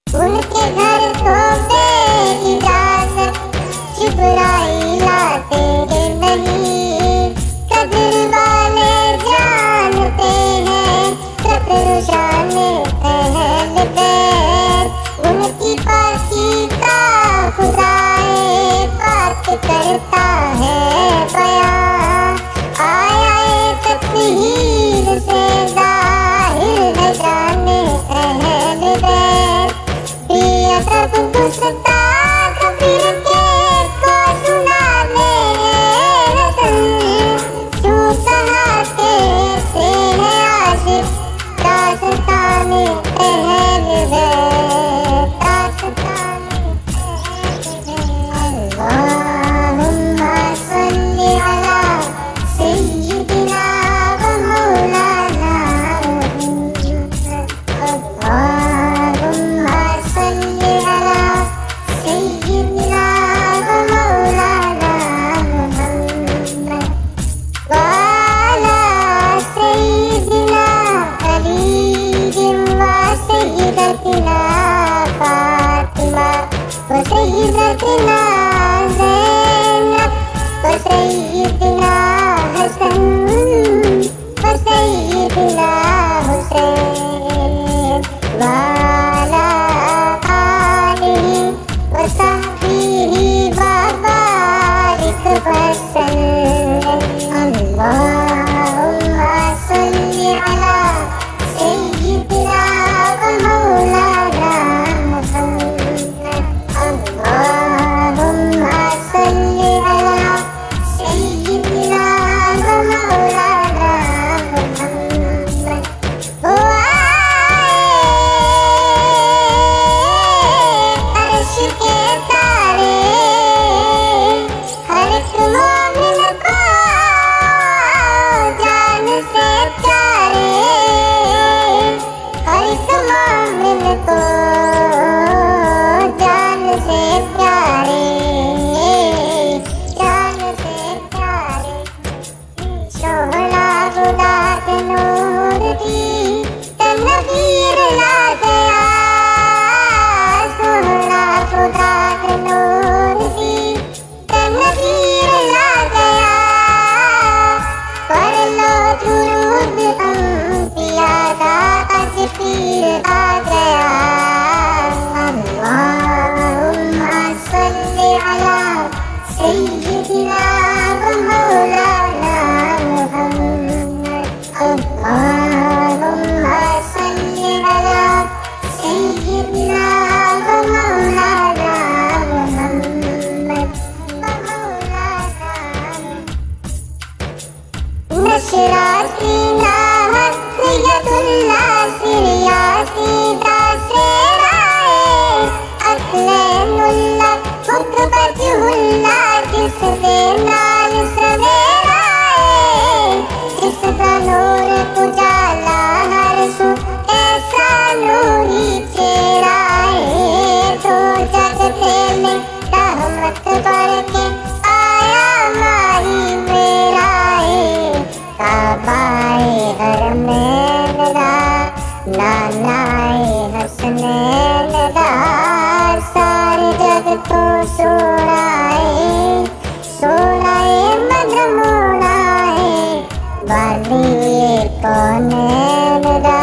उनके घर तो बेइजाजत जिब्राइल लाते नहीं। कदर वाले जानते हैं कदर शान अहल बैत। उनकी पाकी का खुदाए बात करता है बयां। आया तकदीर से जाहिर न जाने अहल बैत। प्रिय सब गुस्ताख फिर के को सुनाने रसन। जो सहाते थे हैं आशिक दास्ताने अहल बैत। दास्ताने अल्लाहुम्मा सल्ली अला सय्यिदिना व मौलाना अल्लाहुम्मा सल्ली अला सय्यिदिना व मौलाना मुहम्मद व अला सय्यिदिना अली व सय्यिदतिना फातिमा व सय्यिदतिना ज़ैनब व सय्यिदिना हसन व सय्यिदिना हुसैन व अला आलिहि व सहबिहि व बारिक वसल्लम। अल्लाहुम्मा सल्ली अला सय्यिदिना व मौलाना मुहम्मद। अल्लाहुम्मा सल्ली अला सय्यिदिना व मौलाना मुहम्मद। वो आए अर्श के तारे हर एक मोमिन को जान से प्यारे। हर एक मोमिन को जान से प्यारे। जान से प्यारे। शोहला गुलाब नूर दी तनवीर ला गया। शोहला गुलाब नूर दी तनवीर ला गया। पढ़ लो दुरूद अंबिया दा आज पीर आ गया। अल्लाहुम्मा सल्ली अला सय्यिदिना व मौलाना मुहम्मद। अल्लाहुम्मा सल्ली अला सय्यिदिना व मौलाना मुहम्मद व मौलाना नशराती नाहक यदुल्ला सिरियासी दासेराए। अक्लैनुल्ला मुकबतहुल्ला जिसदे नाल सवेराए। जिसदा नूर उजाला हर सू ऐसा नूरी चेहराए। तो जग में रहमत बरके आया माही मेराए। काबाए हरमैन दा नानाए हसनैन दा सारे जग तो सोनाए। सोनाए मजमूनाए वाली कौनैन दा।